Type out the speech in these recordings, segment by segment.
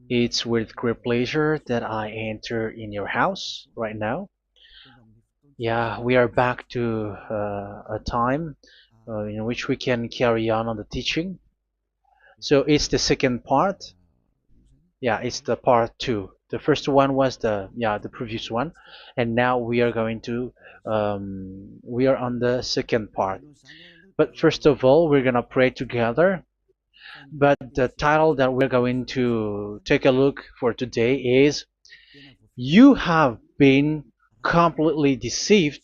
It's with great pleasure that I enter in your house right now. Yeah, we are back to a time in which we can carry on the teaching. So it's the second part. Yeah, it's the part two. The first one was the previous one, and now we are going to we are on the second part. But first of all, we're gonna pray together. But the title that we're going to take a look for today is "You have been completely deceived,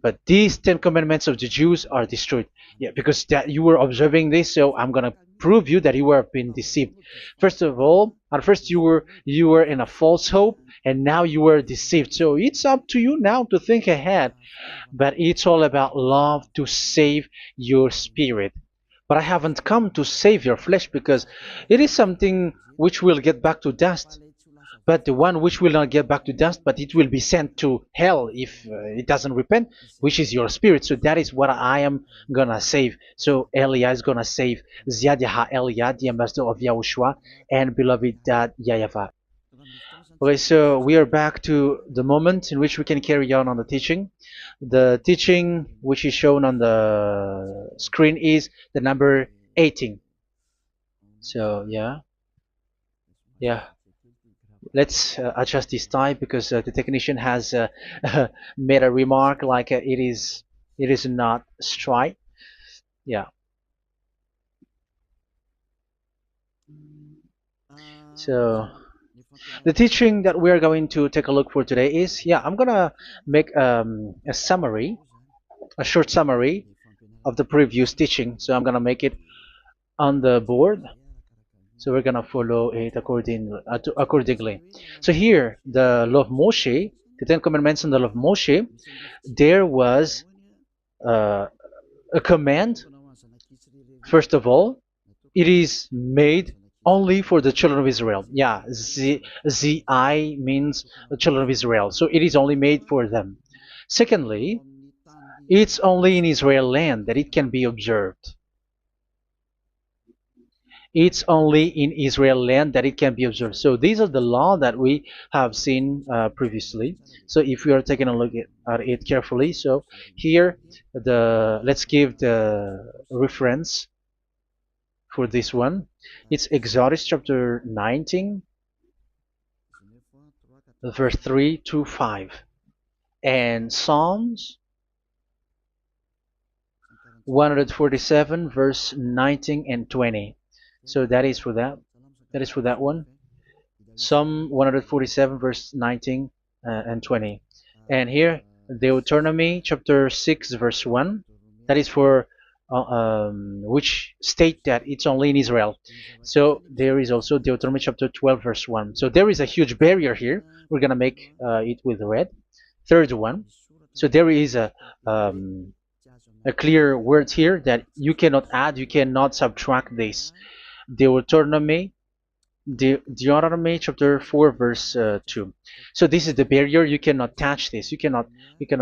but these Ten Commandments of the Jews are destroyed." Yeah, because that you were observing this, so I'm gonna prove you that you were been deceived. First of all, at first you were in a false hope, and now you were deceived. So it's up to you now to think ahead. But it's all about love to save your spirit. But I haven't come to save your flesh because it is something which will get back to dust. But the one which will not get back to dust, but it will be sent to hell if it doesn't repent, which is your spirit. So that is what I am gonna save. So Elia is gonna save Ziadiha Elia, the ambassador of Yahushua, and beloved dad YAHVAH. Okay, so we are back to the moment in which we can carry on the teaching. The teaching which is shown on the screen is the number 18. So yeah, let's adjust this time because the technician has made a remark like it is not straight. Yeah. So the teaching that we are going to take a look for today is, I'm gonna make a summary, a short summary of the previous teaching. So I'm gonna make it on the board. So we're gonna follow it accordingly. So here, the law of Moshe, the Ten Commandments and the law of Moshe, there was uh, a command. First of all, it is made only for the children of Israel. Yeah, Z-I means the children of Israel. So it is only made for them. Secondly, it's only in Israel land that it can be observed. It's only in Israel land that it can be observed. So these are the law that we have seen previously. So if we are taking a look at it carefully, so here let's give the reference for this one. It's Exodus chapter 19, verse 3 to 5, and Psalms 147, verse 19 and 20. So that is for that. That is for that one. Psalm 147, verse 19 and 20. And here, Deuteronomy chapter 6, verse 1. That is for which state that it's only in Israel. So there is also Deuteronomy chapter 12, verse 1. So there is a huge barrier here. We're going to make it with red. Third one. So there is a clear word here that you cannot add, you cannot subtract this. Deuteronomy Deuteronomy chapter 4 verse 2. So this is the barrier. You cannot touch this. You cannot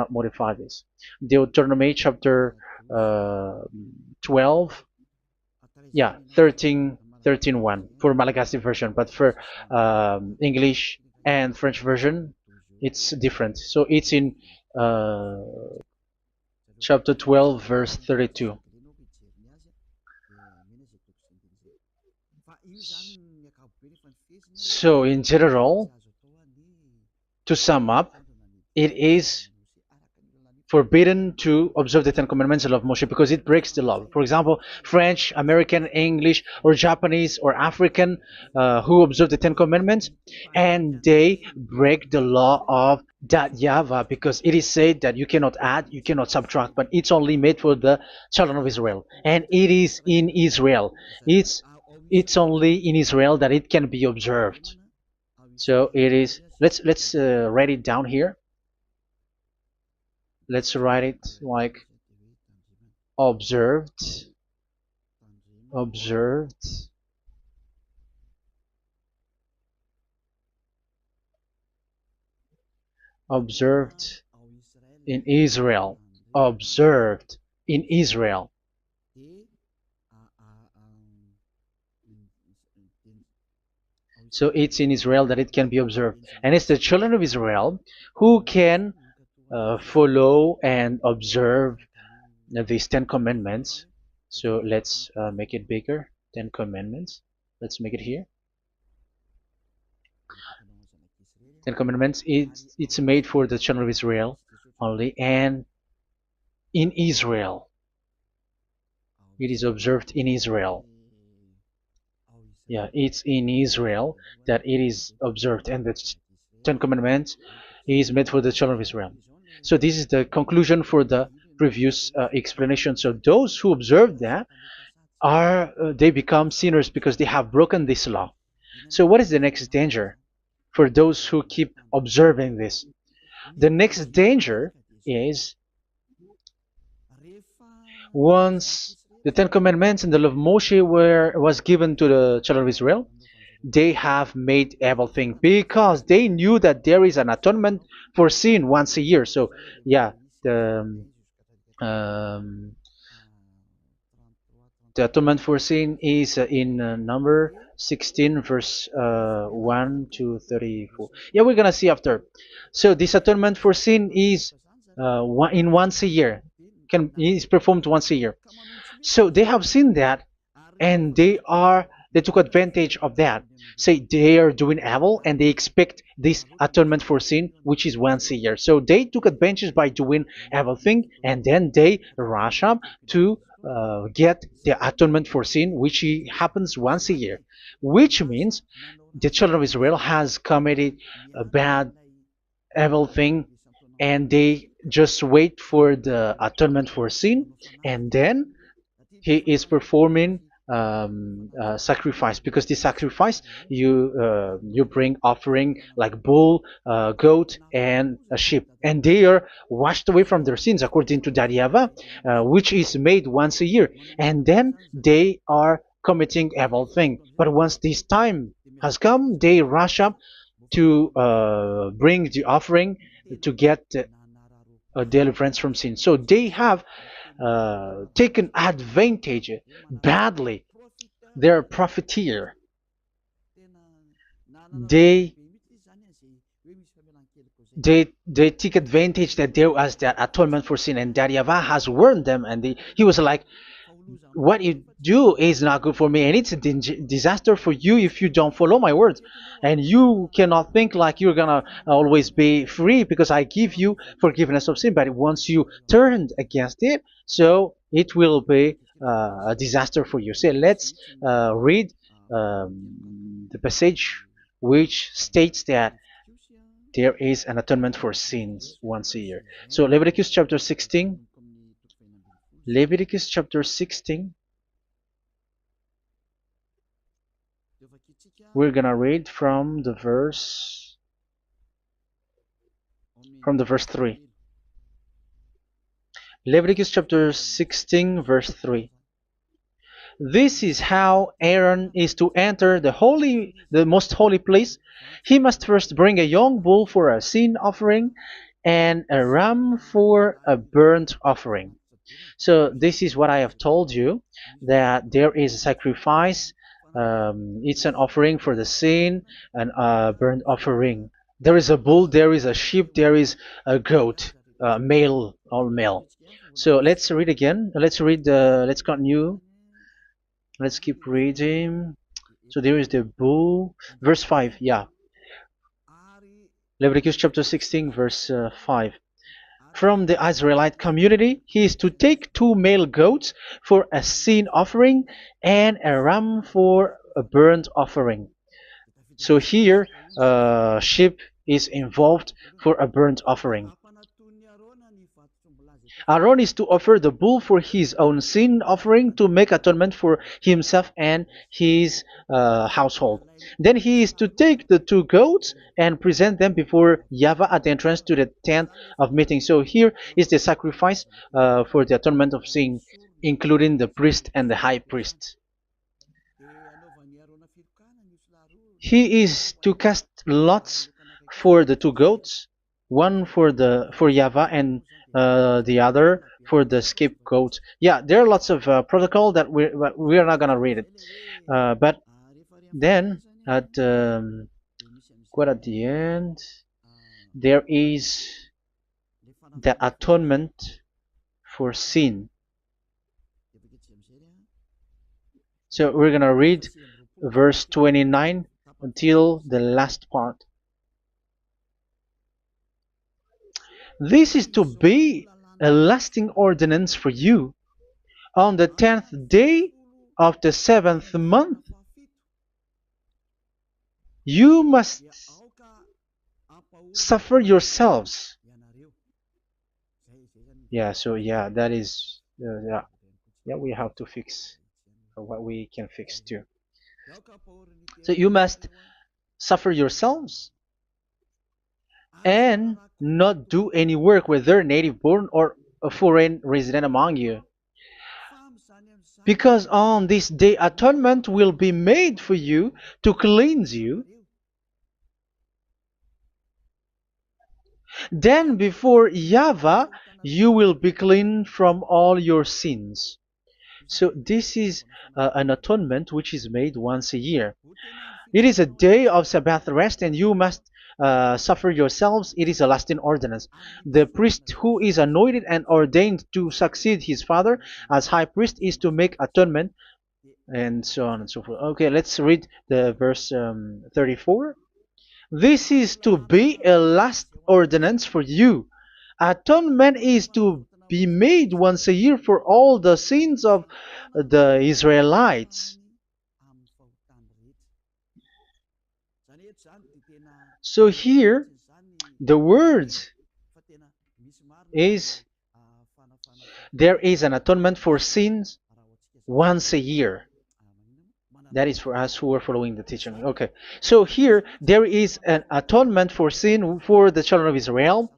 modify this. Deuteronomy chapter 12, 13 1 for Malagasy version, but for English and French version, it's different. So it's in uh, chapter 12 verse 32. So in general, to sum up, it is forbidden to observe the Ten Commandments of Moshe because it breaks the law. For example, French, American, English, or Japanese or African who observe the Ten Commandments and they break the law of that YAHVAH because it is said that you cannot add, you cannot subtract, but it's only made for the children of Israel, and it is in Israel. It's only in Israel that it can be observed. So it is. Let's write it down here. Let's write it like observed, observed, observed in Israel, observed in Israel. So it's in Israel that it can be observed. And it's the children of Israel who can follow and observe these 10 commandments. So let's make it bigger. 10 commandments. Let's make it here. 10 commandments. It's made for the children of Israel only, and in Israel. It is observed in Israel. Yeah, it's in Israel that it is observed, and the Ten Commandments is made for the children of Israel. So this is the conclusion for the previous explanation. So those who observe that are they become sinners because they have broken this law. So what is the next danger for those who keep observing this? The next danger is once the Ten Commandments and the law of Moshe was given to the children of Israel, they have made everything because they knew that there is an atonement for sin once a year. So yeah, um, the atonement for sin is in number 16 verse 1 to 34. Yeah, we're gonna see after. So this atonement for sin is once a year, is performed once a year. So they have seen that, and they took advantage of that. Say they are doing evil and they expect this atonement for sin, which is once a year. So they took advantage by doing everything, and then they rush up to get the atonement for sin, which happens once a year, which means the children of Israel has committed a bad, evil thing, and they just wait for the atonement for sin, and then he is performing sacrifice, because the sacrifice you bring offering like bull, goat, and a sheep, and they are washed away from their sins according to that YAHVAH, which is made once a year, and then they are committing evil thing. But once this time has come, they rush up to bring the offering to get deliverance from sin. So they have taken advantage badly. They're a profiteer. They they take advantage that there was that atonement for sin, and that YAHVAH has warned them, and he was like, what you do is not good for me, and it's a disaster for you if you don't follow my words, and you cannot think like you're gonna always be free because I give you forgiveness of sin, but once you turned against it, so it will be a disaster for you. So let's read the passage which states that there is an atonement for sins once a year. So Leviticus chapter 16. Leviticus chapter 16. We're gonna read from the verse 3. Leviticus chapter 16 verse 3. This is how Aaron is to enter the most holy place. He must first bring a young bull for a sin offering and a ram for a burnt offering. So this is what I have told you, that there is a sacrifice. It's an offering for the sin, and a burnt offering. There is a bull, there is a sheep, there is a goat, male, all male. So let's read again. Let's continue. Let's keep reading. So there is the bull, verse 5. Yeah, Leviticus chapter 16, verse 5. From the Israelite community, he is to take 2 male goats for a sin offering and a ram for a burnt offering. So here, sheep is involved for a burnt offering. Aaron is to offer the bull for his own sin offering to make atonement for himself and his household. Then he is to take the 2 goats and present them before YAHVAH at the entrance to the tent of meeting. So here is the sacrifice for the atonement of sin, including the priest and the high priest. He is to cast lots for the 2 goats, one for YAHVAH and the other for the scapegoat. Yeah, there are lots of protocol that we are not gonna read it, but then at quite at the end, there is the atonement for sin. So we're gonna read verse 29 until the last part. This is to be a lasting ordinance for you. On the 10th day of the 7th month, you must suffer yourselves. Yeah, so yeah, that is, yeah, we have to fix what we can fix too. So you must suffer yourselves and not do any work, whether native born or a foreign resident among you. Because on this day atonement will be made for you to cleanse you. Then before YAHVAH you will be clean from all your sins. So this is an atonement which is made once a year. It is a day of Sabbath rest, and you must suffer yourselves. It is a lasting ordinance. The priest who is anointed and ordained to succeed his father as high priest is to make atonement, and so on and so forth. Okay, let's read the verse 34. This is to be a last ordinance for you. Atonement is to be made once a year for all the sins of the Israelites. So here, the words is there is an atonement for sins once a year. That is for us who are following the teaching. Okay. So here there is an atonement for sin for the children of Israel,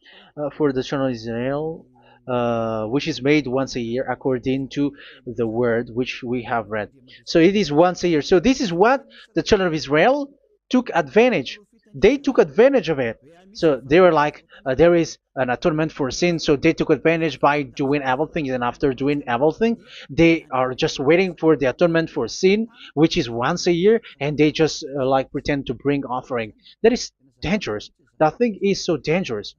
which is made once a year according to the word which we have read. So it is once a year. So this is what the children of Israel took advantage. They took advantage of it. So they were like, there is an atonement for sin. So they took advantage by doing everything, and after doing everything, they are just waiting for the atonement for sin, which is once a year, and they just like pretend to bring offering. That is dangerous. That thing is so dangerous.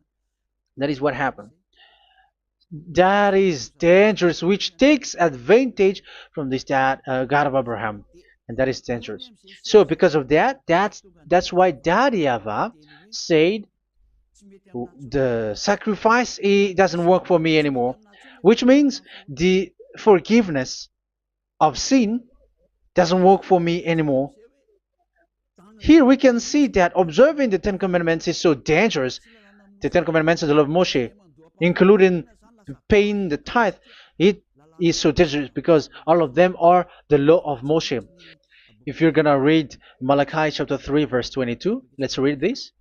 That is what happened. That is dangerous, which takes advantage from this God of Abraham, and that is dangerous. So because of that, that's why Daddy Ava said the sacrifice it doesn't work for me anymore, which means the forgiveness of sin doesn't work for me anymore. Here we can see that observing the Ten Commandments is so dangerous. The Ten Commandments of the law of Moshe, including paying the tithe, it is so dangerous because all of them are the law of Moshe. If you're gonna read Malachi chapter 3 verse 22, let's read this.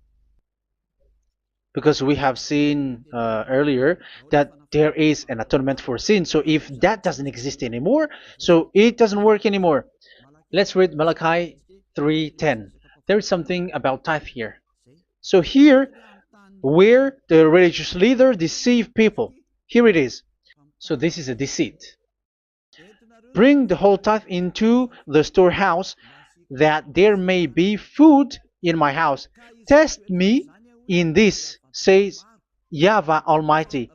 Because we have seen earlier that there is an atonement for sin. So if that doesn't exist anymore, so it doesn't work anymore. Let's read Malachi 3:10. There is something about tithe here. So here, where the religious leader deceive people, here it is. So this is a deceit. Bring the whole tithe into the storehouse, that there may be food in my house. Test me in this, says YAHVAH Almighty,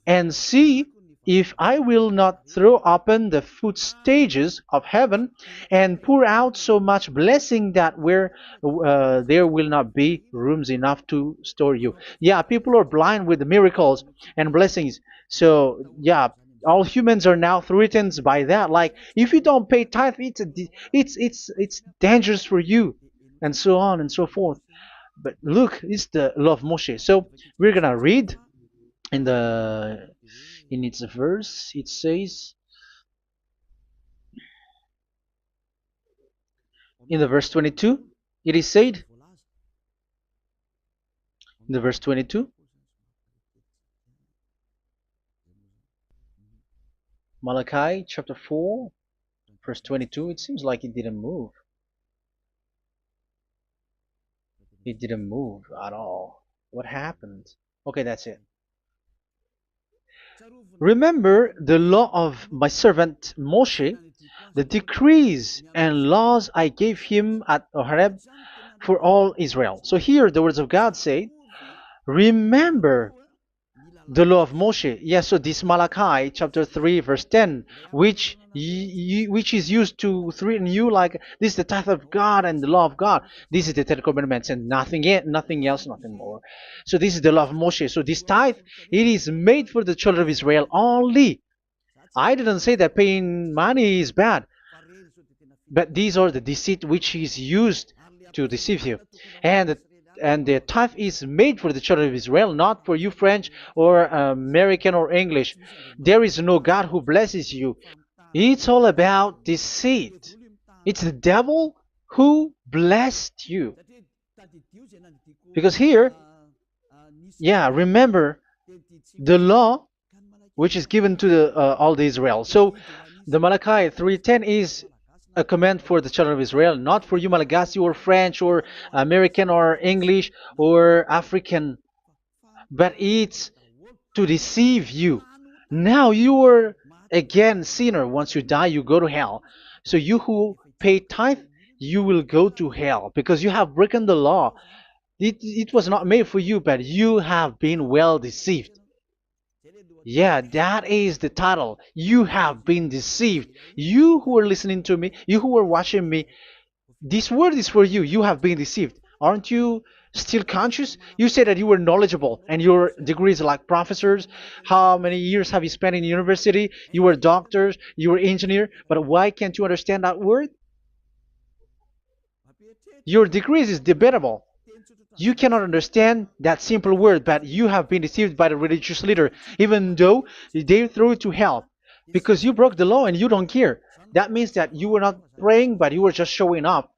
and see if I will not throw open the food stages of heaven and pour out so much blessing that where there will not be rooms enough to store you. Yeah, people are blind with the miracles and blessings. So yeah, all humans are now threatened by that. Like if you don't pay tithe, it's dangerous for you, and so on and so forth. But look, it's the law of Moshe. So we're gonna read in the in its verse. It says in the verse 22. It is said in the verse 22. Malachi chapter 4 verse 22. It seems like it didn't move. It didn't move at all. What happened? Okay, that's it. Remember the law of my servant Moshe, the decrees and laws I gave him at Horeb for all Israel. So here the words of God say, remember the law of Moshe. Yes, so this Malachi chapter 3 verse 10, which is used to threaten you like this is the tithe of God and the law of God. This is the Ten Commandments and nothing else, nothing more. So this is the law of Moshe. So this tithe, it is made for the children of Israel only. I didn't say that paying money is bad, but these are the deceit which is used to deceive you. And and the tithe is made for the children of Israel, not for you French or American or English. There is no God who blesses you. It's all about deceit. It's the devil who blessed you. Because here, yeah, remember the law which is given to all the Israel. So the Malachi 3:10 is a command for the children of Israel, not for you Malagasy or French or American or English or African, but it's to deceive you. Now you are again sinner. Once you die, you go to hell. So you who pay tithe, you will go to hell because you have broken the law. It was not made for you, but you have been well deceived. Yeah, that is the title. You have been deceived. You who are listening to me, you who are watching me, this word is for you. You have been deceived. Aren't you still conscious? You say that you were knowledgeable and your degrees are like professors. How many years have you spent in university? You were doctors, you were engineer, but why can't you understand that word? Your degrees is debatable. You cannot understand that simple word, but you have been deceived by the religious leader, even though they threw you to hell because you broke the law and you don't care. That means that you were not praying, but you were just showing up.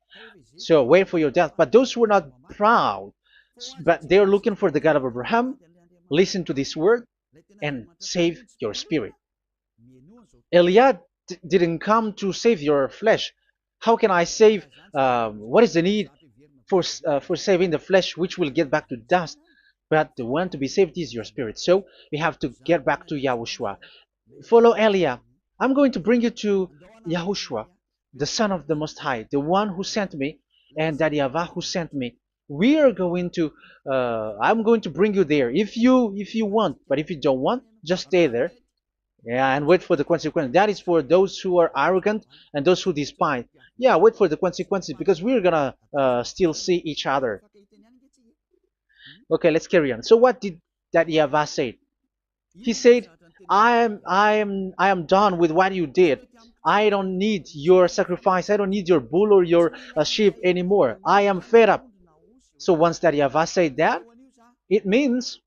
So wait for your death. But those who are not proud, but they are looking for the God of Abraham, listen to this word and save your spirit. Eliah didn't come to save your flesh. How can I save? What is the need for saving the flesh, which will get back to dust? But the one to be saved is your spirit. So we have to get back to Yahushua. Follow Eliah. I'm going to bring you to Yahushua, the Son of the Most High, the one who sent me, and that YAHVAH who sent me. We are going to. I'm going to bring you there if you want, but if you don't want, just stay there. Yeah, and wait for the consequence. That is for those who are arrogant and those who despise. Yeah, wait for the consequences because we're gonna still see each other. Okay, let's carry on. So what did that YAHVAH say? He said, I am done with what you did. I don't need your sacrifice. I don't need your bull or your sheep anymore. I am fed up. So once that YAHVAH said that, it means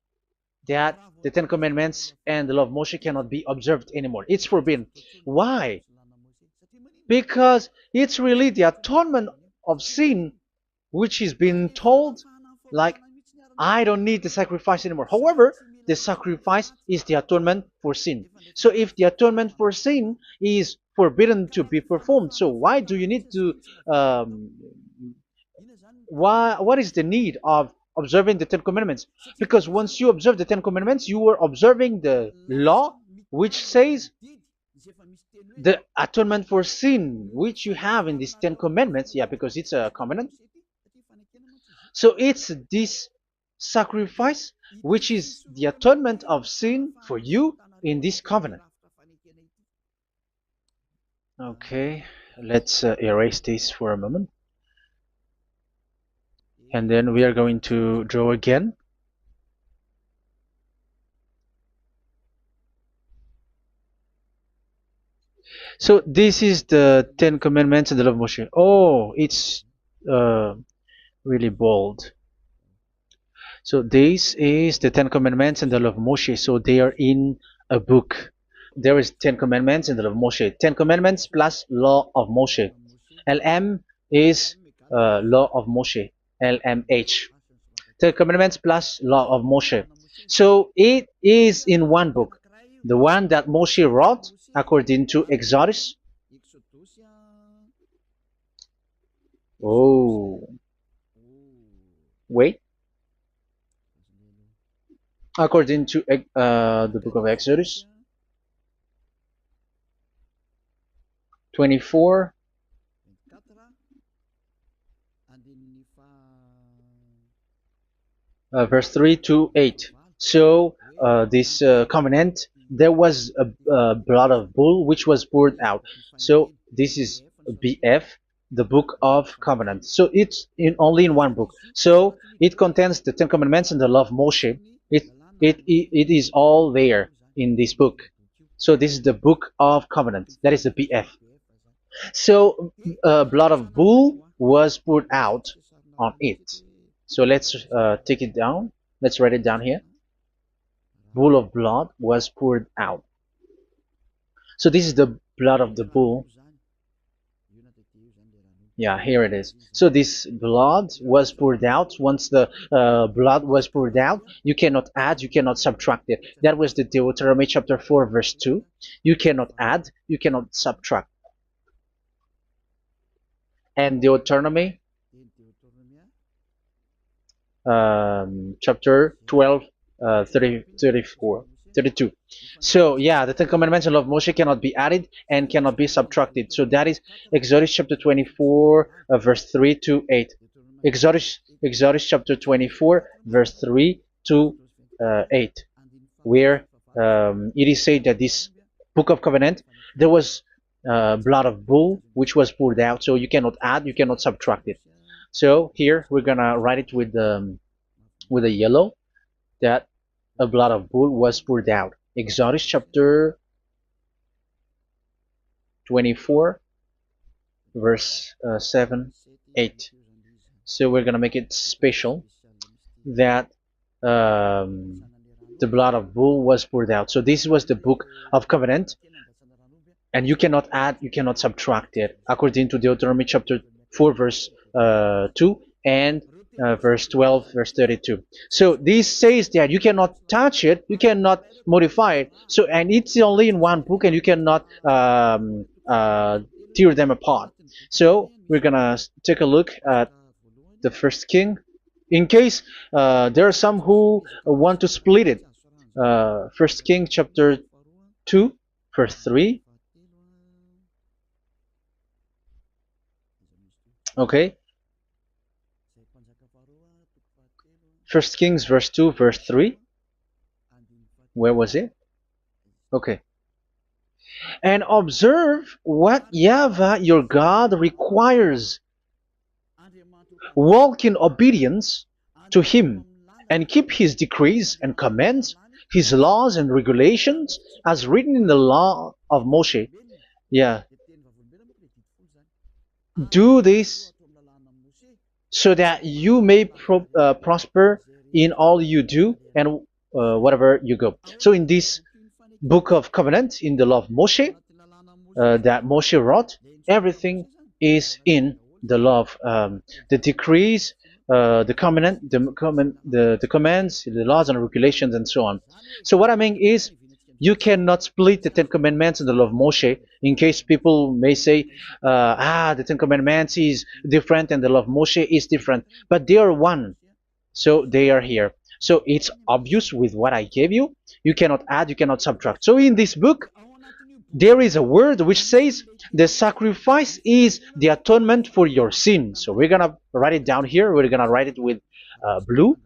that the Ten Commandments and the law of Moshe cannot be observed anymore. It's forbidden. Why? Because it's really the atonement of sin which is being told, like, I don't need the sacrifice anymore. However, the sacrifice is the atonement for sin. So if the atonement for sin is forbidden to be performed, so why do you need to what is the need of observing the Ten Commandments? Because once you observe the Ten Commandments, you are observing the law which says the atonement for sin which you have in these Ten Commandments. Yeah, because it's a covenant. So it's this sacrifice which is the atonement of sin for you in this covenant. Okay, let's erase this for a moment. And then we are going to draw again. So this is the Ten Commandments and the law of Moshe. Oh, it's really bold. So this is the Ten Commandments and the law of Moshe. So they are in a book. There is Ten Commandments and the law of Moshe. Ten Commandments plus law of Moshe. LM is law of Moshe. LMH. Ten Commandments plus law of Moshe. So it is in one book. The one that Moshe wrote according to Exodus. Oh, wait. according to the book of Exodus 24, verse 3 to 8. So this covenant, there was a blood of bull which was poured out. So this is BF, the book of covenant. So it's only in one book. So it contains the Ten Commandments and the law of Moshe. It is all there in this book. So this is the book of covenant. That is the BF. So blood of bull was poured out on it. So let's take it down. Let's write it down here. Bull of blood was poured out. So this is the blood of the bull. Yeah, here it is. So this blood was poured out. Once the blood was poured out, you cannot add, you cannot subtract it. That was the Deuteronomy chapter 4, verse 2. You cannot add, you cannot subtract. And Deuteronomy chapter 12, 34, 32. So yeah, the Ten Commandments and law of Moshe cannot be added and cannot be subtracted. So that is Exodus chapter 24, verse 3 to 8. Exodus chapter 24, verse 3 to 8, where it is said that this book of covenant, there was blood of bull which was poured out. So you cannot add, you cannot subtract it. So here we're gonna write it with a yellow, that a blood of bull was poured out. Exodus chapter 24, verse 7, 8. So we're gonna make it special that the blood of bull was poured out. So this was the book of covenant, and you cannot add, you cannot subtract it, according to Deuteronomy chapter 4, verse 2 and verse 12, verse 32. So this says that you cannot touch it, you cannot modify it. So, and it's only in one book, and you cannot tear them apart. So we're gonna take a look at the first king. In case there are some who want to split it. First King chapter 2, verse 3. Okay. First Kings verse 2, verse 3. Where was it? Okay. And observe what YAHVAH your God requires. Walk in obedience to him, and keep his decrees and commands, his laws and regulations, as written in the law of Moshe. Yeah. Do this so that you may prosper in all you do and whatever you go. So in this book of covenant, in the law of Moshe, that Moshe wrote, everything is in the law of the decrees, the covenant, the commands, the laws and regulations, and so on. So what I mean is, you cannot split the Ten Commandments and the law of Moshe. In case people may say, the Ten Commandments is different and the law of Moshe is different, but they are one. So they are here. So it's obvious with what I gave you. You cannot add, you cannot subtract. So in this book, there is a word which says the sacrifice is the atonement for your sin. So we're gonna write it down here. We're gonna write it with blue,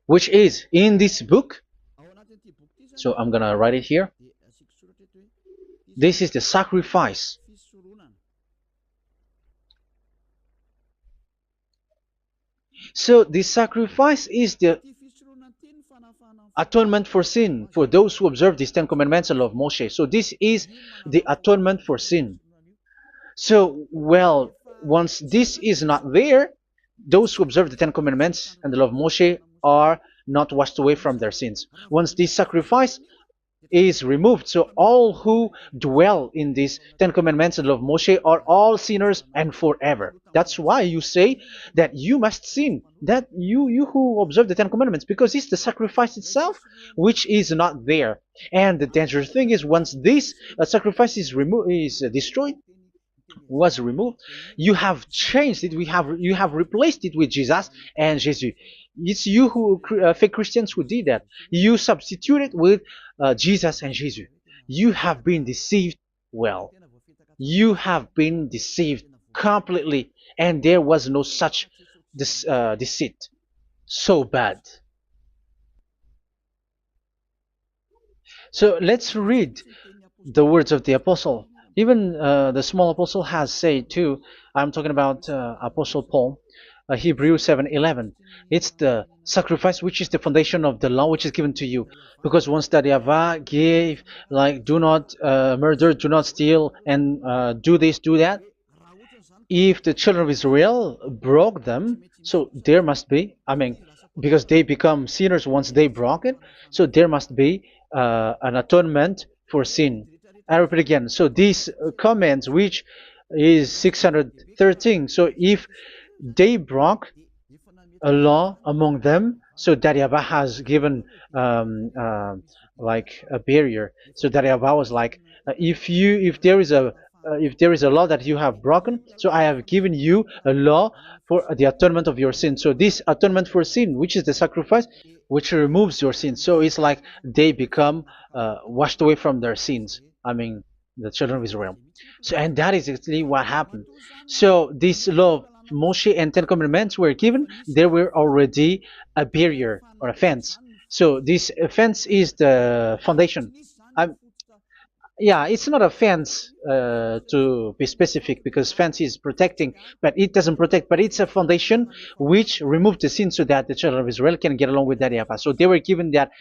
which is in this book. So I'm gonna write it here. This is the sacrifice. So the sacrifice is the atonement for sin for those who observe these Ten Commandments and law of Moshe. So this is the atonement for sin. So, well, once this is not there, those who observe the Ten Commandments and the law of Moshe are not washed away from their sins. Once this sacrifice is removed, so all who dwell in these Ten Commandments and law of Moshe are all sinners and forever. That's why you say that you must sin, that you who observe the Ten Commandments, because it's the sacrifice itself which is not there. And the dangerous thing is, once this sacrifice is destroyed, was removed. You have changed it. You have replaced it with Jesus and Jesus. It's you who fake Christians who did that. You substituted with Jesus and Jesus. You have been deceived. Well, you have been deceived completely, and there was no such deceit. So bad. So let's read the words of the apostle. Even the small apostle has said too. I'm talking about Apostle Paul, Hebrews 7:11. It's the sacrifice which is the foundation of the law which is given to you. Because once that YAHVAH gave, like, do not murder, do not steal, and do this, do that, if the children of Israel broke them, so there must be, I mean, because they become sinners once they broke it, so there must be an atonement for sin. I repeat again. So these comments, which is 613, so if they broke a law among them, so that YAHVAH has given like a barrier. So that YAHVAH was like, if there is a law that you have broken, so I have given you a law for the atonement of your sin. So this atonement for sin, which is the sacrifice, which removes your sins. So it's like they become washed away from their sins. I mean, the children of Israel. So, and that is exactly what happened. So this law of Moshe and Ten Commandments were given. There were already a barrier or a fence. So this fence is the foundation. I'm, yeah, it's not a fence to be specific, because fence is protecting, but it doesn't protect. But it's a foundation which removed the sin so that the children of Israel can get along with that YAHVAH. So they were given that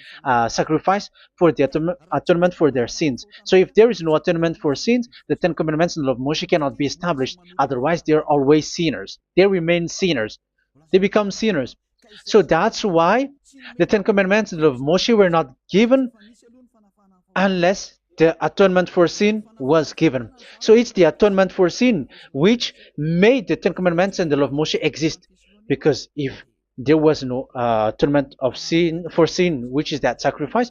sacrifice for the atonement for their sins. So if there is no atonement for sins, the Ten Commandments and the law of Moshe cannot be established. Otherwise, they're always sinners. They remain sinners. They become sinners. So that's why the Ten Commandments and the law of Moshe were not given unless the atonement for sin was given. So it's the atonement for sin which made the Ten Commandments and the law of Moshe exist. Because if there was no atonement of sin for sin, which is that sacrifice,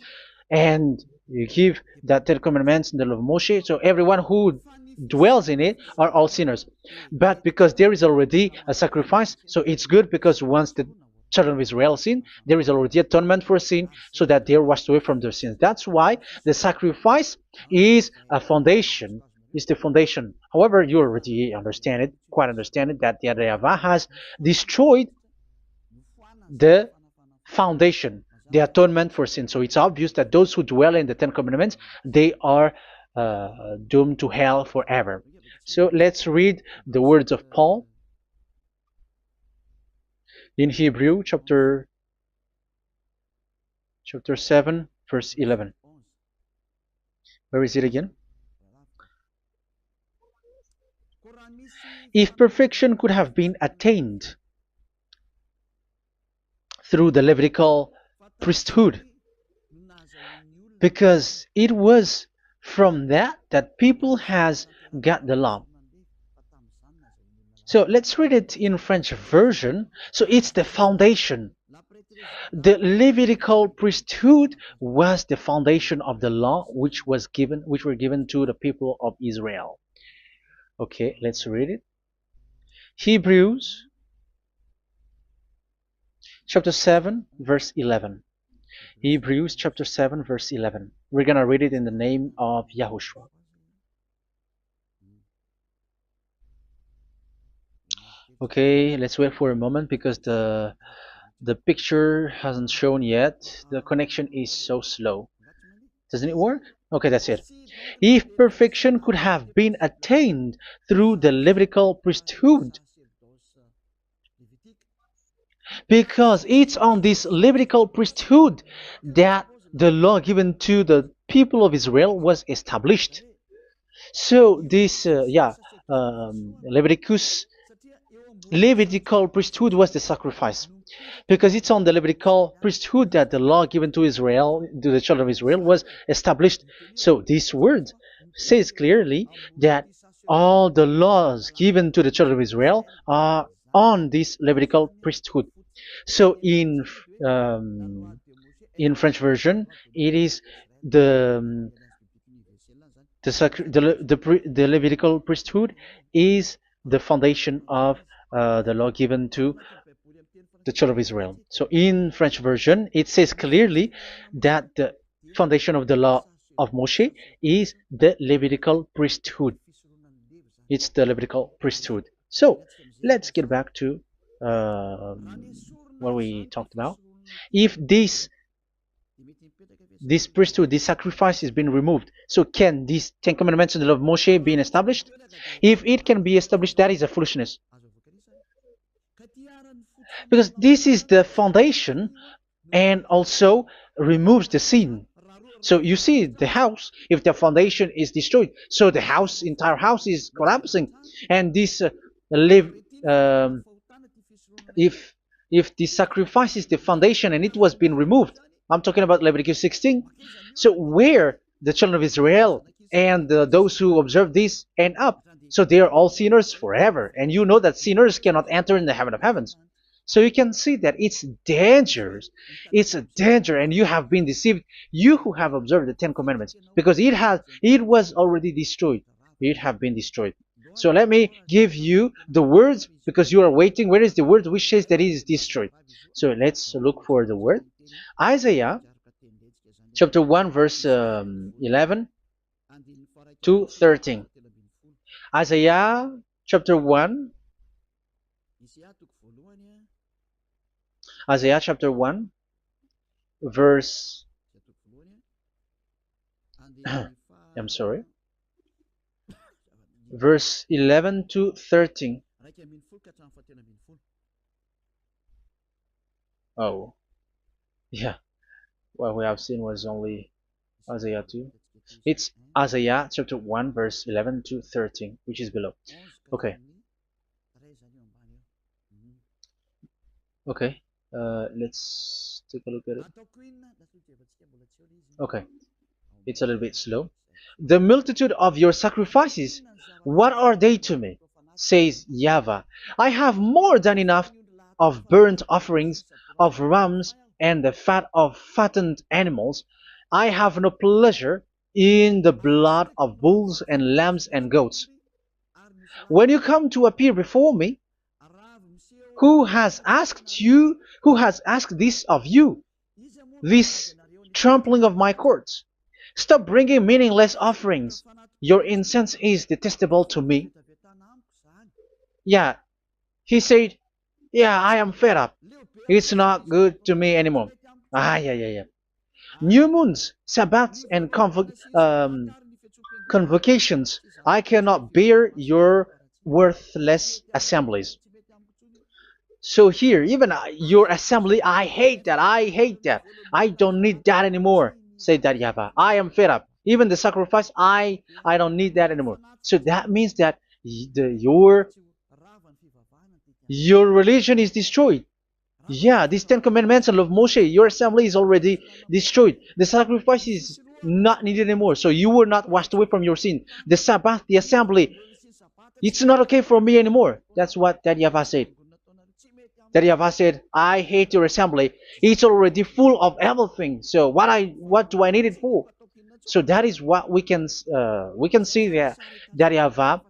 and you give that Ten Commandments and the law of Moshe, so everyone who dwells in it are all sinners. But because there is already a sacrifice, so it's good, because once the children of Israel sin, there is already atonement for sin, so that they are washed away from their sins. That's why the sacrifice is a foundation, is the foundation. However, you already understand it, quite understand it, that the YAHVAH has destroyed the foundation, the atonement for sin. So it's obvious that those who dwell in the Ten Commandments, they are doomed to hell forever. So let's read the words of Paul in Hebrew chapter 7 verse 11. Where is it again? If perfection could have been attained through the Levitical priesthood, because it was from that people has got the law. So let's read it in French version. So it's the foundation. The Levitical priesthood was the foundation of the law which were given to the people of Israel. Okay, let's read it. Hebrews chapter 7 verse 11. Hebrews chapter 7 verse 11. We're gonna read it in the name of YAHOSHUAH. Okay, let's wait for a moment, because the picture hasn't shown yet. The connection is so slow. Doesn't it work? Okay, that's it. If perfection could have been attained through the Levitical priesthood, because it's on this Levitical priesthood that the law given to the people of Israel was established. So this, Levitical priesthood was the sacrifice, because it's on the Levitical priesthood that the law given to Israel, to the children of Israel, was established. So this word says clearly that all the laws given to the children of Israel are on this Levitical priesthood. So in French version, it is the The Levitical priesthood is the foundation of the law given to the children of Israel. So in French version, it says clearly that the foundation of the law of Moshe is the Levitical priesthood. It's the Levitical priesthood. So let's get back to what we talked about. If this priesthood, this sacrifice is being removed, so can these Ten Commandments and the law of Moshe be established? If it can be established, that is a foolishness. Because this is the foundation and also removes the sin. So you see the house, if the foundation is destroyed, so the house, entire house is collapsing. And this live, if the sacrifice is the foundation and it was being removed, I'm talking about Leviticus 16. So where the children of Israel and those who observe this end up? So they are all sinners forever. And you know that sinners cannot enter in the heaven of heavens. So you can see that it's dangerous. It's a danger, and you have been deceived. You who have observed the Ten Commandments, because it was already destroyed. It have been destroyed. So let me give you the words, because you are waiting. Where is the word which says that it is destroyed? So let's look for the word. Isaiah chapter 1 verse 11 to 13. Isaiah chapter 1. Isaiah chapter 1 verse I'm sorry, verse 11 to 13. Oh, yeah, what we have seen was only Isaiah 2. It's Isaiah chapter 1 verse 11 to 13, which is below. Okay. Okay. Let's take a look at it. Okay, it's a little bit slow. The multitude of your sacrifices, what are they to me? Says YAHVAH. I have more than enough of burnt offerings, of rams, and the fat of fattened animals. I have no pleasure in the blood of bulls and lambs and goats. When you come to appear before me, who has asked this of you, this trampling of my courts? Stop bringing meaningless offerings. Your incense is detestable to me. Yeah, he said, yeah, I am fed up. It's not good to me anymore. Yeah. New moons, Sabbaths, and convocations. I cannot bear your worthless assemblies. So here, even your assembly, I hate that. I don't need that anymore, said that YAHVAH. I am fed up. Even the sacrifice, I don't need that anymore. So that means that your religion is destroyed. Yeah, these Ten Commandments and love Moshe, your assembly is already destroyed. The sacrifice is not needed anymore. So you were not washed away from your sin. The Sabbath, the assembly, it's not okay for me anymore. That's what that YAHVAH said. That YAHVAH said, I hate your assembly. It's already full of everything. So what do I need it for? So that is what we can see there. That YAHVAH,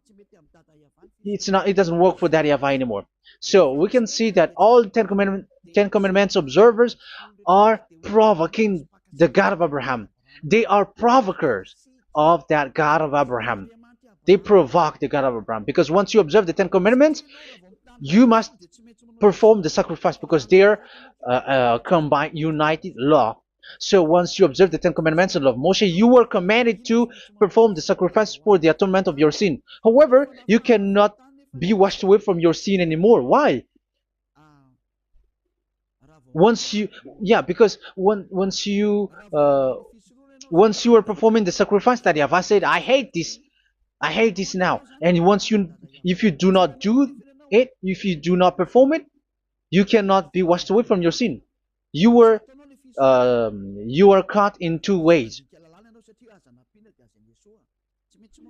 it doesn't work for that YAHVAH anymore. So we can see that all Ten Commandments observers are provoking the God of Abraham. They are provokers of that God of Abraham. They provoke the God of Abraham, because once you observe the Ten Commandments, you must perform the sacrifice, because they are combined, united law. So once you observe the Ten Commandments and love Moshe, you were commanded to perform the sacrifice for the atonement of your sin. However, you cannot be washed away from your sin anymore. Why? Because once you are performing the sacrifice, that YAHVAH said, I hate this now. And if you do not do it, if you do not perform it, you cannot be washed away from your sin. You are caught in two ways.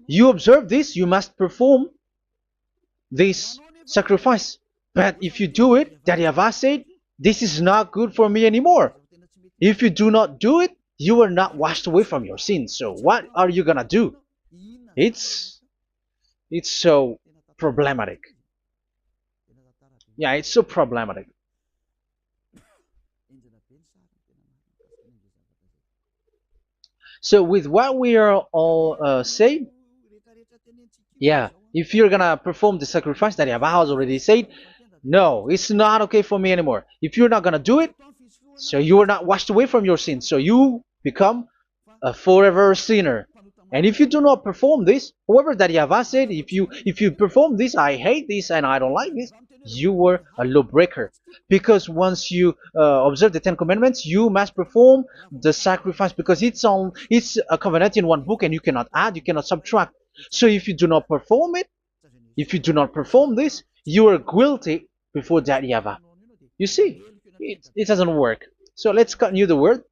You observe this, you must perform this sacrifice. But if you do it, that YAHVAH said, this is not good for me anymore. If you do not do it, you are not washed away from your sins. So what are you gonna do? It's it's so problematic. Yeah, it's so problematic. So with what we are all saying, yeah, if you're gonna perform the sacrifice that Yahweh has already said, no, it's not okay for me anymore. If you're not gonna do it, so you are not washed away from your sins, so you become a forever sinner. And if you do not perform this, however that Yahweh said, if you perform this, I hate this and I don't like this, you were a lawbreaker. Because once you observe the Ten Commandments, you must perform the sacrifice because it's a covenant in one book and you cannot add, you cannot subtract. So if you do not perform it, if you do not perform this, you are guilty before that Yahweh. You see, it doesn't work. So let's continue the word.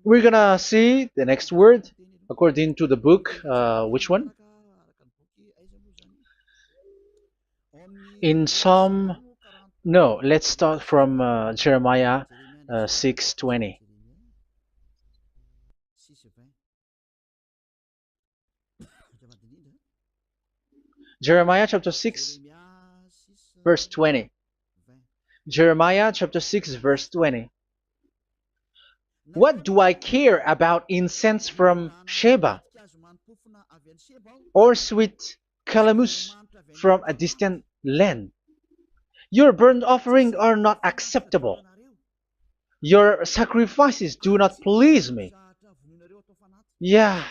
We're gonna see the next word according to the book. Which one? In Psalm. No, let's start from Jeremiah 6:20. Jeremiah chapter 6, verse 20. Jeremiah chapter 6, verse 20. What do I care about incense from Sheba, or sweet calamus from a distant land? Your burnt offerings are not acceptable. Your sacrifices do not please me. Yeah,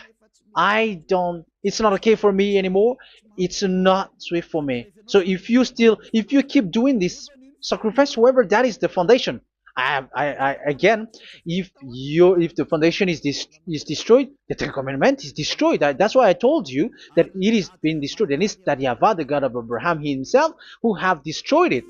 it's not okay for me anymore. It's not sweet for me. So if you keep doing this sacrifice, however, that is the foundation. Again, if the foundation is destroyed, the Ten Commandment is destroyed. That's why I told you that it is being destroyed, and it's that Yahweh, the God of Abraham himself, who have destroyed it.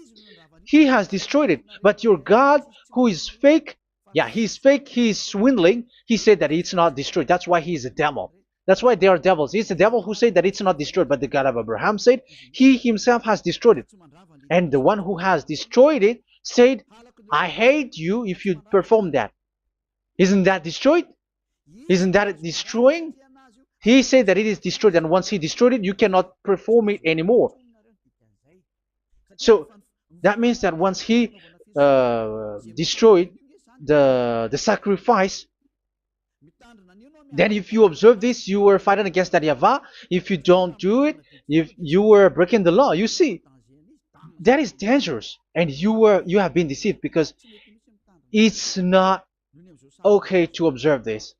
He has destroyed it. But your God, who is fake, yeah, he's fake, he's swindling. He said that it's not destroyed. That's why he's a devil. That's why they are devils. It's the devil who said that it's not destroyed, but the God of Abraham said he himself has destroyed it. And the one who has destroyed it said, I hate you if you perform that. Isn't that destroyed? Isn't that destroying? He said that it is destroyed, and once he destroyed it, you cannot perform it anymore. So that means that once he destroyed the sacrifice, then if you observe this, you were fighting against that Yahweh. If you don't do it, if you were breaking the law, you see, that is dangerous, and you have been deceived because it's not okay to observe this.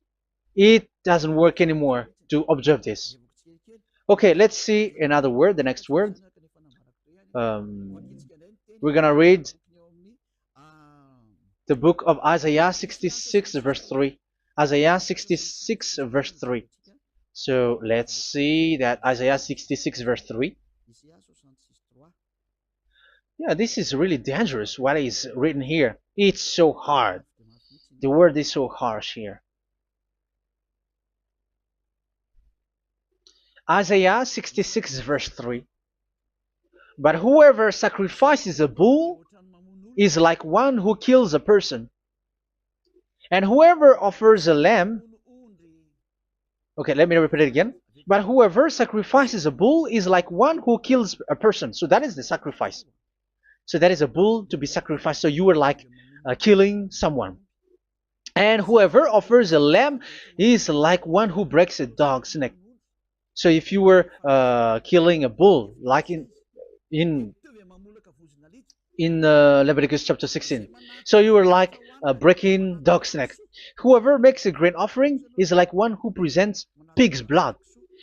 It doesn't work anymore to observe this. Okay, let's see another word, the next word. We're gonna read the book of Isaiah 66 verse 3. Isaiah 66 verse 3. So let's see that Isaiah 66 verse 3. Yeah, this is really dangerous what is written here. It's so hard. The word is so harsh here. Isaiah 66 verse 3. But whoever sacrifices a bull is like one who kills a person. And whoever offers a lamb, okay, let me repeat it again. But whoever sacrifices a bull is like one who kills a person. So that is the sacrifice. So that is a bull to be sacrificed. So you were like killing someone. And whoever offers a lamb is like one who breaks a dog's neck. So if you were killing a bull, like in Leviticus chapter 16, so you were like breaking dog's neck. Whoever makes a grain offering is like one who presents pig's blood,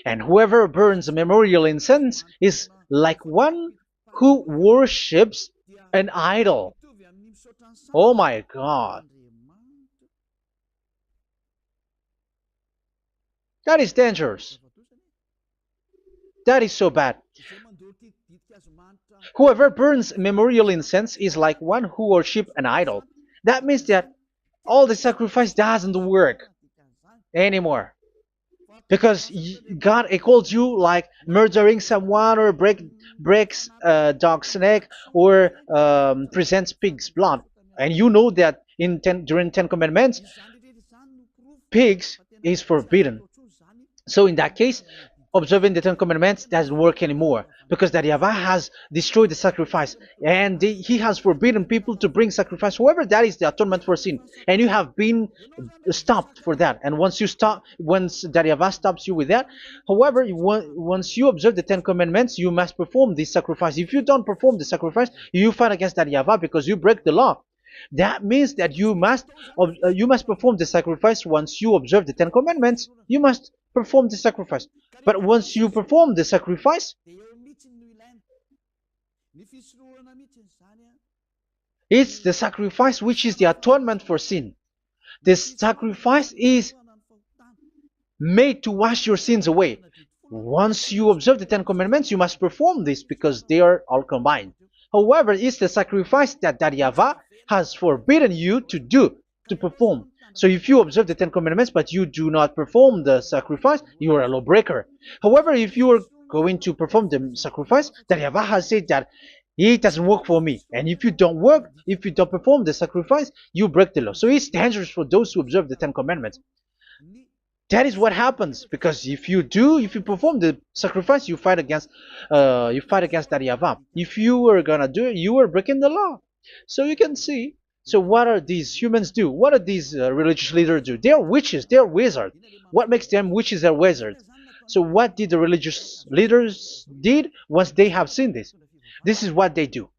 and whoever burns a memorial incense is like one who worships an idol. Oh my God. That is dangerous. That is so bad. Whoever burns memorial incense is like one who worships an idol. That means that all the sacrifice doesn't work anymore. Because God calls you like murdering someone or breaks a dog's neck or presents pig's blood. And you know that during 10 Commandments, pigs is forbidden. So in that case, observing the Ten Commandments doesn't work anymore because that Yahweh has destroyed the sacrifice and he has forbidden people to bring sacrifice. However, that is the atonement for sin, and you have been stopped for that. And once you stop, once that Yahweh stops you with that, however, once you observe the Ten Commandments, you must perform this sacrifice. If you don't perform the sacrifice, you fight against that Yahweh because you break the law. That means that you must perform the sacrifice. Once you observe the Ten Commandments, you must perform the sacrifice. But once you perform the sacrifice, it's the sacrifice which is the atonement for sin. This sacrifice is made to wash your sins away. Once you observe the Ten Commandments, you must perform this because they are all combined. However, it's the sacrifice that Yahweh has forbidden you to do, to perform. So if you observe the Ten Commandments but you do not perform the sacrifice, you are a lawbreaker. However, if you are going to perform the sacrifice, that Yahweh has said that it doesn't work for me. And if you don't perform the sacrifice, you break the law. So it's dangerous for those who observe the Ten Commandments. That is what happens, because if you perform the sacrifice, you fight against that Yahweh. If you are gonna do it, you are breaking the law. So you can see. So what are these humans do? What are these religious leaders do? They are witches. They are wizards. What makes them witches or wizards? So what did the religious leaders did once they have seen this? This is what they do.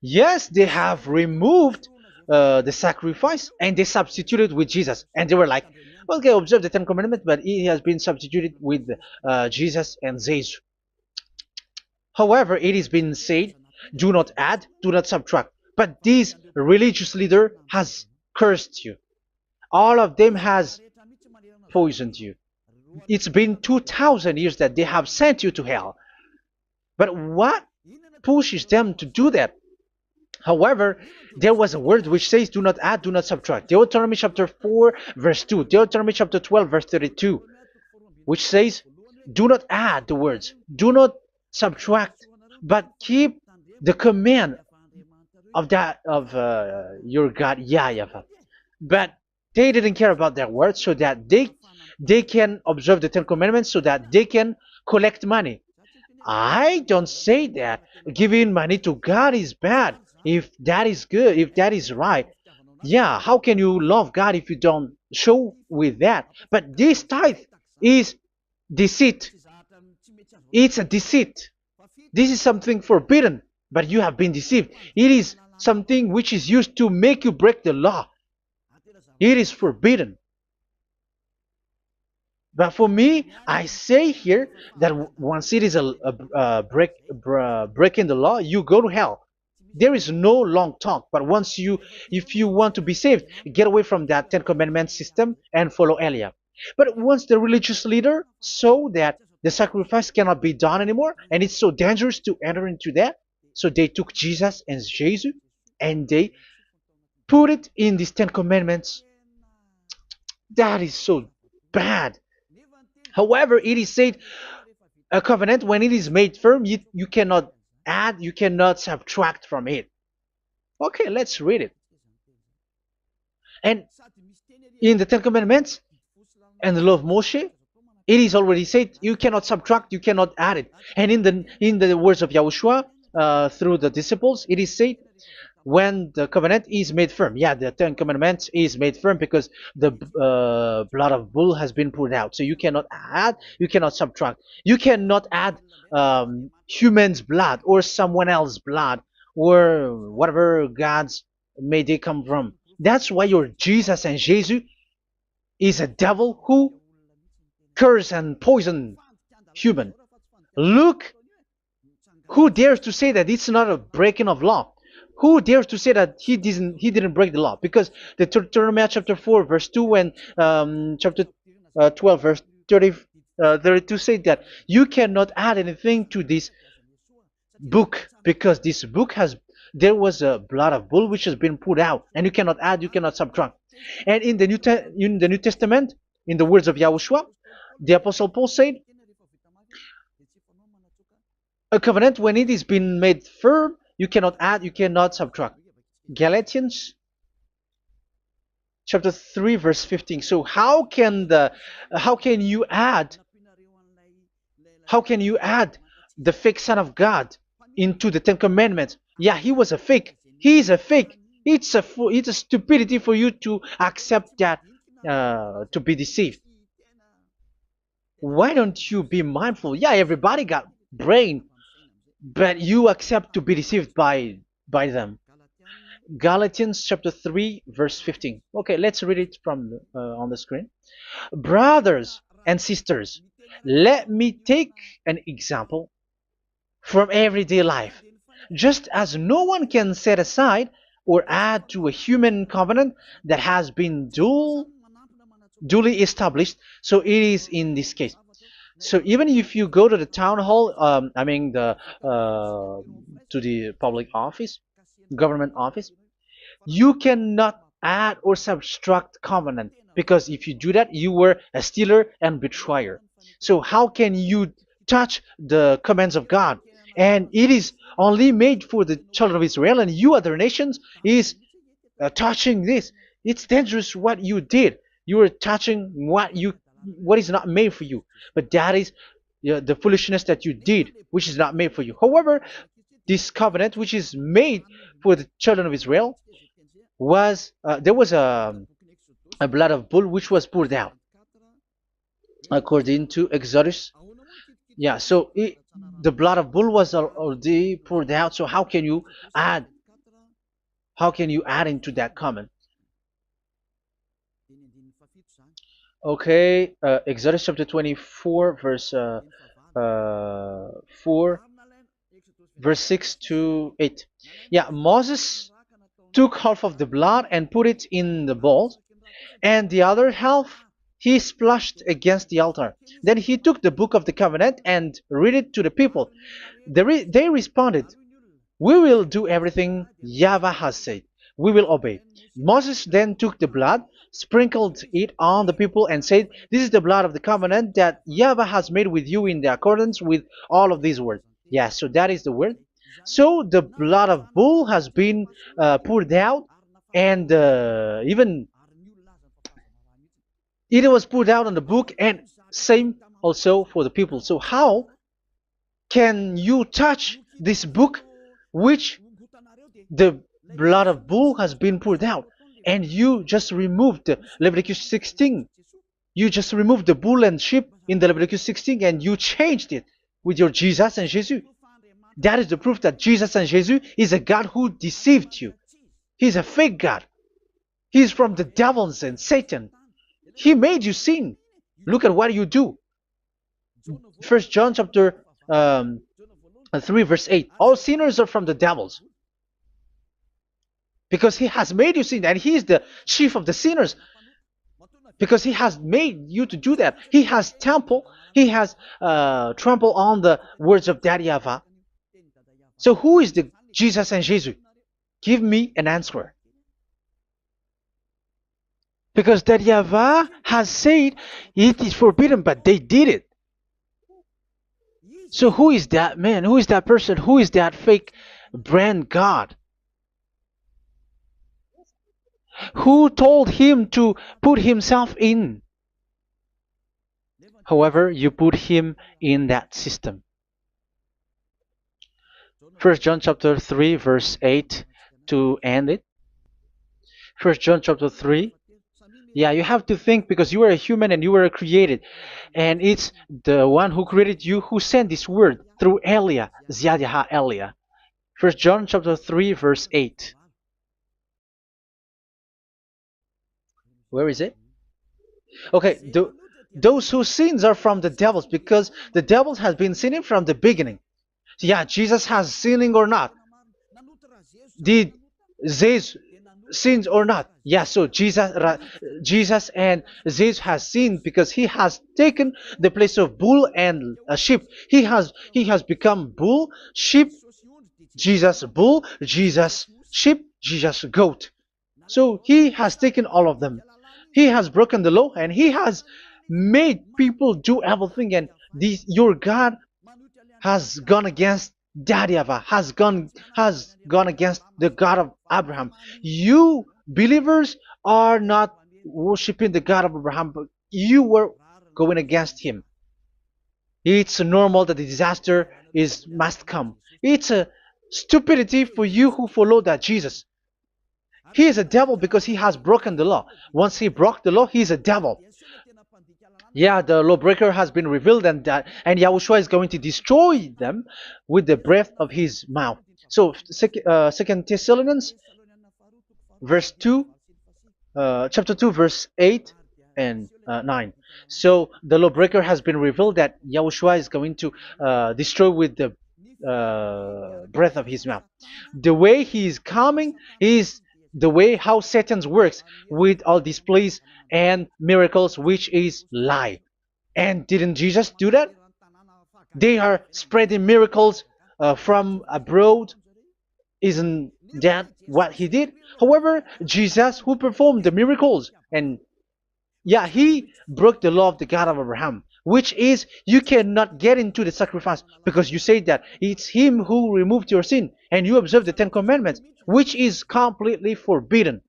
Yes, they have removed the sacrifice and they substituted with Jesus. And they were like, okay, observe the Ten Commandments, but it has been substituted with Jesus and Jesus. However, it has been said, do not add, do not subtract. But this religious leader has cursed you. All of them has poisoned you. It's been 2,000 years that they have sent you to hell. But what pushes them to do that? However, there was a word which says, do not add, do not subtract. Deuteronomy chapter 4, verse 2. Deuteronomy chapter 12, verse 32. Which says, do not add the words. Do not subtract. But keep the command of your God, YAHVAH. But they didn't care about their words, so that they can observe the Ten Commandments, so that they can collect money. I don't say that giving money to God is bad. If that is good, if that is right, yeah, how can you love God if you don't show with that? But this tithe is deceit. It's a deceit. This is something forbidden, but you have been deceived. It is something which is used to make you break the law. It is forbidden. But for me, I say here that once it is breaking the law, you go to hell. There is no long talk. But if you want to be saved, get away from that Ten Commandments system and follow Elia. But once the religious leader saw that the sacrifice cannot be done anymore, and it's so dangerous to enter into that, so they took Jesus and Jesus and they put it in these Ten Commandments. That is so bad. However, it is said a covenant, when it is made firm, you cannot add, you cannot subtract from it. Okay, let's read it. And in the Ten Commandments and the law of Moshe, it is already said you cannot subtract, you cannot add it. And in the words of YAHOSHUAH through the disciples, it is said when the covenant is made firm. Yeah, the Ten Commandments is made firm because the blood of bull has been poured out. So you cannot add, you cannot subtract. You cannot add human's blood or someone else's blood or whatever gods may they come from. That's why your Jesus and Jesus is a devil who curse and poison human. Look, who dares to say that it's not a breaking of law? Who dares to say that he didn't break the law? Because the Deuteronomy chapter 4 verse 2 and chapter 12 verse 32 say that you cannot add anything to this book, because this book there was a blood of bull which has been poured out, and you cannot add, you cannot subtract. And in the New Testament, in the words of YAHOSHUAH, the Apostle Paul said, a covenant, when it is been made firm, you cannot add, you cannot subtract. Galatians chapter 3 verse 15. So how can you add How can you add the fake Son of God into the Ten Commandments? Yeah, he was a fake. He is a fake. It's a stupidity for you to accept that, to be deceived. Why don't you be mindful? Yeah, everybody got brain, but you accept to be deceived by them. Galatians chapter 3 verse 15. Okay, let's read it from on the screen. Brothers and sisters, let me take an example from everyday life. Just as no one can set aside or add to a human covenant that has been duly established, so it is in this case. So even if you go to the town hall, I mean to the public office, government office, you cannot add or subtract covenant, because if you do that, you were a stealer and betrayer. So how can you touch the commands of God? And it is only made for the children of Israel, and you other nations is touching this. It's dangerous what you did. You are touching what is not made for you. But that is the foolishness that you did, which is not made for you. However, this covenant, which is made for the children of Israel, was there was a blood of bull which was poured out according to Exodus. Yeah, so the blood of bull was already poured out. So add how can you add into that comment? Okay, Exodus chapter 24, verse 4, verse 6 to 8. Yeah, Moses took half of the blood and put it in the bowl, and the other half he splashed against the altar. Then he took the book of the covenant and read it to the people. They responded, "We will do everything YAHVAH has said. We will obey." Moses then took the blood, sprinkled it on the people, and said, "This is the blood of the covenant that YAHVAH has made with you in the accordance with all of these words." Yeah, so that is the word. So the blood of bull has been poured out, and even it was poured out on the book, and same also for the people. So how can you touch this book which the blood of bull has been poured out, and you just removed Leviticus 16? You just removed the bull and sheep in the Leviticus 16, and you changed it with your Jesus and Jesus. That is the proof that Jesus and Jesus is a God who deceived you. He's a fake God. He's from the devils and Satan. He made you sin. Look at what you do. First John chapter 3 verse 8. All sinners are from the devils, because he has made you sin, and he is the chief of the sinners, because he has made you to do that. He has trampled on the words of Daddy YAHVAH. So who is the Jesus and Jesus? Give me an answer. Because Daddy YAHVAH has said it is forbidden, but they did it. So who is that man? Who is that person? Who is that fake brand God? Who told him to put himself in? However, you put him in that system. First John chapter 3 verse 8 to end it. First John chapter 3. Yeah, you have to think, because you are a human and you were created. And it's the one who created you who sent this word through Elia, Ziadaha Elia. First John chapter 3 verse 8. Where is it? Okay, those whose sins are from the devils, because the devils has been sinning from the beginning. Yeah, Jesus has sinning or not? Did Jesus sins or not? Yeah, so Jesus and Jesus has sinned, because he has taken the place of bull and a sheep. He has become bull, sheep, Jesus bull, Jesus sheep, Jesus goat. So he has taken all of them. He has broken the law, and he has made people do everything. And your God has gone against Daddy YAHVAH, has gone against the God of Abraham. You believers are not worshiping the God of Abraham, but you were going against him. It's normal that the disaster is must come. It's a stupidity for you who follow that Jesus. He is a devil because he has broken the law. Once he broke the law, he is a devil. Yeah, the lawbreaker has been revealed, and Yahushua is going to destroy them with the breath of his mouth. So, Second Thessalonians, verse 2, chapter 2, verse 8 and 9. So the lawbreaker has been revealed that Yahushua is going to destroy with the breath of his mouth. The way he is coming is the way how Satan works with all displays and miracles, which is lie. And didn't Jesus do that? They are spreading miracles from abroad. Isn't that what he did? However, Jesus, who performed the miracles, and yeah, he broke the law of the God of Abraham, which is you cannot get into the sacrifice because you say that it's him who removed your sin, and you observe the Ten Commandments, which is completely forbidden.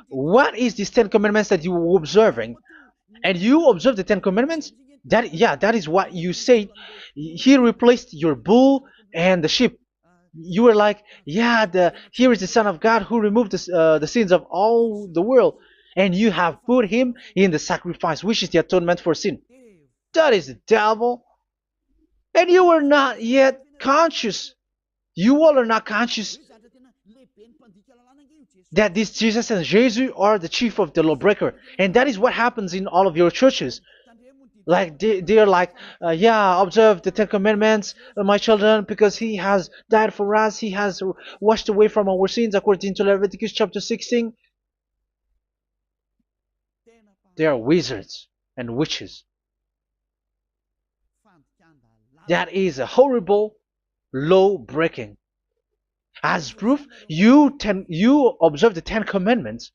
What is these Ten Commandments that you were observing? And you observe the Ten Commandments? That is what you said. He replaced your bull and the sheep. You were like, yeah, here is the Son of God who removed the sins of all the world, and you have put him in the sacrifice, which is the atonement for sin. That is the devil. And you are not yet conscious. You all are not conscious that this Jesus and Jesus are the chief of the lawbreaker. And that is what happens in all of your churches. Like they are like, yeah, observe the Ten Commandments, my children, because he has died for us. He has washed away from our sins according to Leviticus chapter 16. They are wizards and witches. That is a horrible law breaking. As proof, you observe the Ten Commandments.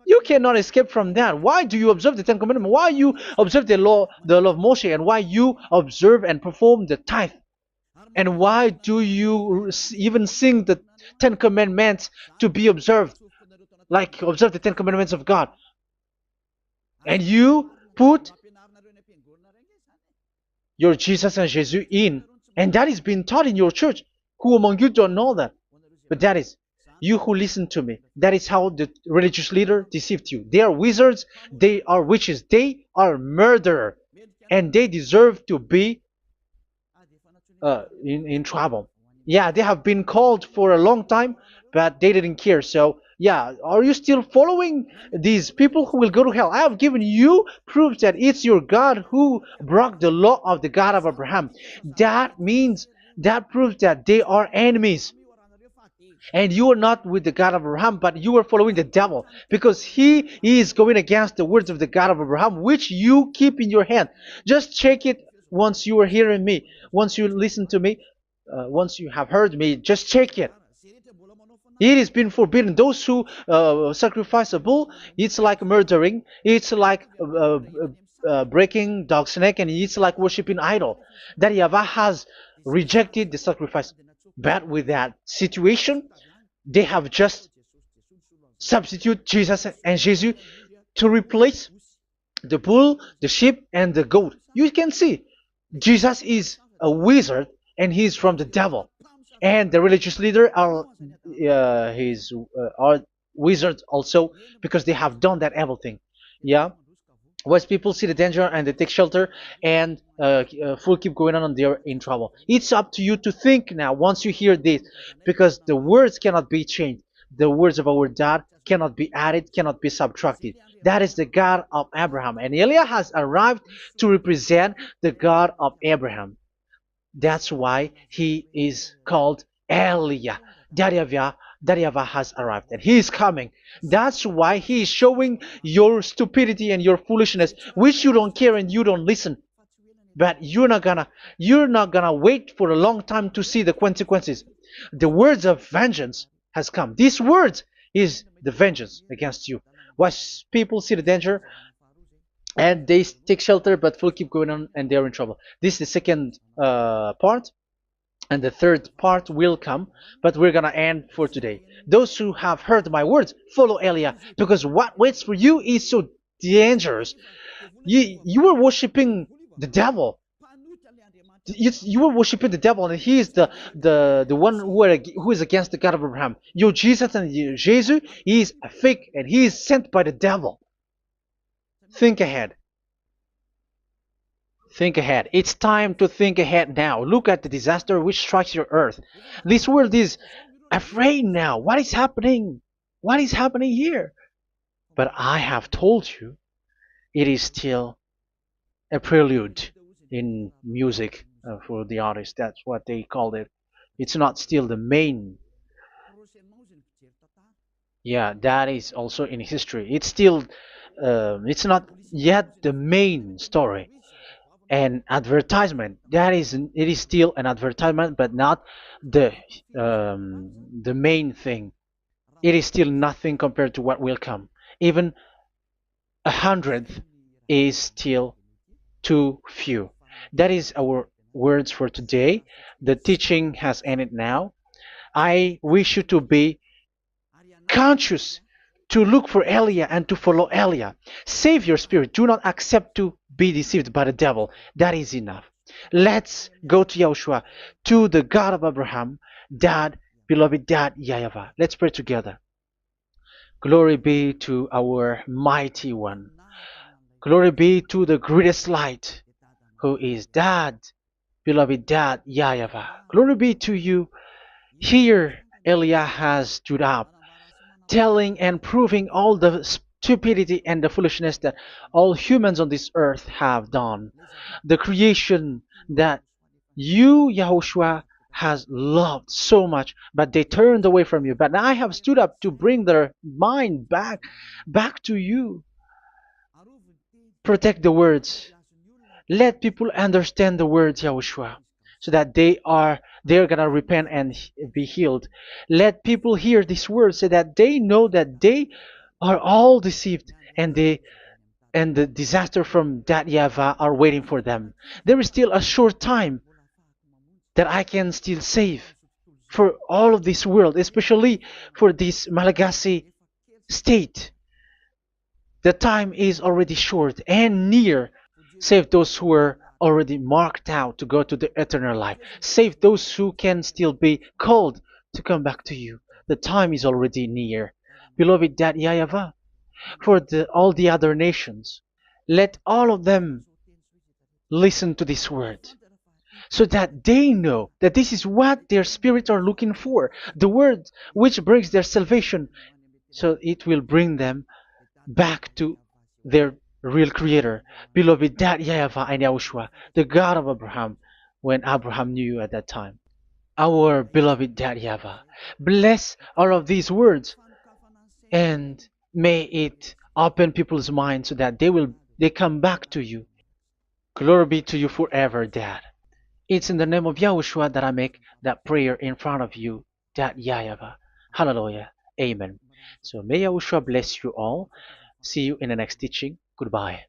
You cannot escape from that. Why do you observe the Ten Commandments? Why you observe the law of Moshe, and why you observe and perform the tithe? And why do you even sing the Ten Commandments to be observed? Like observe the Ten Commandments of God. And you put your Jesus and Jesus in. And that is being taught in your church. Who among you don't know that? But that is you who listen to me. That is how the religious leader deceived you. They are wizards. They are witches. They are murderers. And they deserve to be in trouble. Yeah, they have been called for a long time, but they didn't care. So, yeah, are you still following these people who will go to hell? I have given you proof that it's your God who broke the law of the God of Abraham. That means, that proves that they are enemies. And you are not with the God of Abraham, but you are following the devil, because he is going against the words of the God of Abraham, which you keep in your hand. Just check it once you are hearing me, once you listen to me, once you have heard me, just check it. It has been forbidden. Those who sacrifice a bull, it's like murdering, it's like breaking dog's neck, and it's like worshiping idol. That YAHVAH has rejected the sacrifice. But with that situation, they have just substitute Jesus and Jesus to replace the bull, the sheep, and the goat. You can see Jesus is a wizard, and he's from the devil. And the religious leader are are wizards also, because they have done that evil thing. Yeah. Once people see the danger and they take shelter, and full keep going on, and they're in trouble. It's up to you to think now once you hear this, because the words cannot be changed. The words of our God cannot be added, cannot be subtracted. That is the God of Abraham, and Eliah has arrived to represent the God of Abraham. That's why he is called Eliah. Yahyavah has arrived, and he is coming. That's why he is showing your stupidity and your foolishness, which you don't care and you don't listen. But you're not gonna wait for a long time to see the consequences. The words of vengeance has come. These words is the vengeance against you. Once people see the danger, and they take shelter, but will keep going on, and they're in trouble. This is the second part, and the third part will come, but we're gonna end for today. Those who have heard my words, follow Eliah, because what waits for you is so dangerous. You were worshiping the devil. You were worshiping the devil, and he is the one who is against the God of Abraham. Your Jesus and your Jesus, he is a fake, and he is sent by the devil. Think ahead. Think ahead. It's time to think ahead now. Look at the disaster which strikes your earth. This world is afraid now. What is happening? What is happening here? But I have told you, it is still a prelude in music for the artist. That's what they called it. It's not still the main. Yeah, that is also in history. It's still, it's not yet the main story. And advertisement, that is, it is still an advertisement, but not the the main thing. It is still nothing compared to what will come. Even a hundredth is still too few. That is our words for today. The teaching has ended now. I wish you to be conscious, to look for Elia and to follow Elia. Save your spirit. Do not accept to be deceived by the devil. That is enough. Let's go to Yahushua, to the God of Abraham, Dad, beloved Dad, YAHVAH. Let's pray together. Glory be to our mighty one. Glory be to the greatest light, who is Dad, beloved Dad, YAHVAH. Glory be to you. Here, Elia has stood up, telling and proving all the stupidity and the foolishness that all humans on this earth have done. The creation that you, Yahushua, has loved so much, but they turned away from you. But I have stood up to bring their mind back to you. Protect the words. Let people understand the words, Yahushua, so that they're gonna repent and be healed. Let people hear these words so that they know that they are all deceived, and the disaster from that YAHVAH are waiting for them. There is still a short time that I can still save for all of this world, especially for this Malagasy state. The time is already short and near. Save those who are already marked out to go to the eternal life. Save those who can still be called to come back to you. The time is already near. Beloved Dad YAHVAH, for all the other nations, let all of them listen to this word, so that they know that this is what their spirits are looking for, the word which brings their salvation, so it will bring them back to their real creator, beloved Dad YAHVAH and Yahushua, the God of Abraham, when Abraham knew you at that time. Our beloved Dad YAHVAH, bless all of these words, and may it open people's minds so that they come back to you. Glory be to you forever, Dad. It's in the name of Yahushua that I make that prayer in front of you, Dad YAHVAH. Hallelujah. Amen. So may Yahushua bless you all. See you in the next teaching. Goodbye.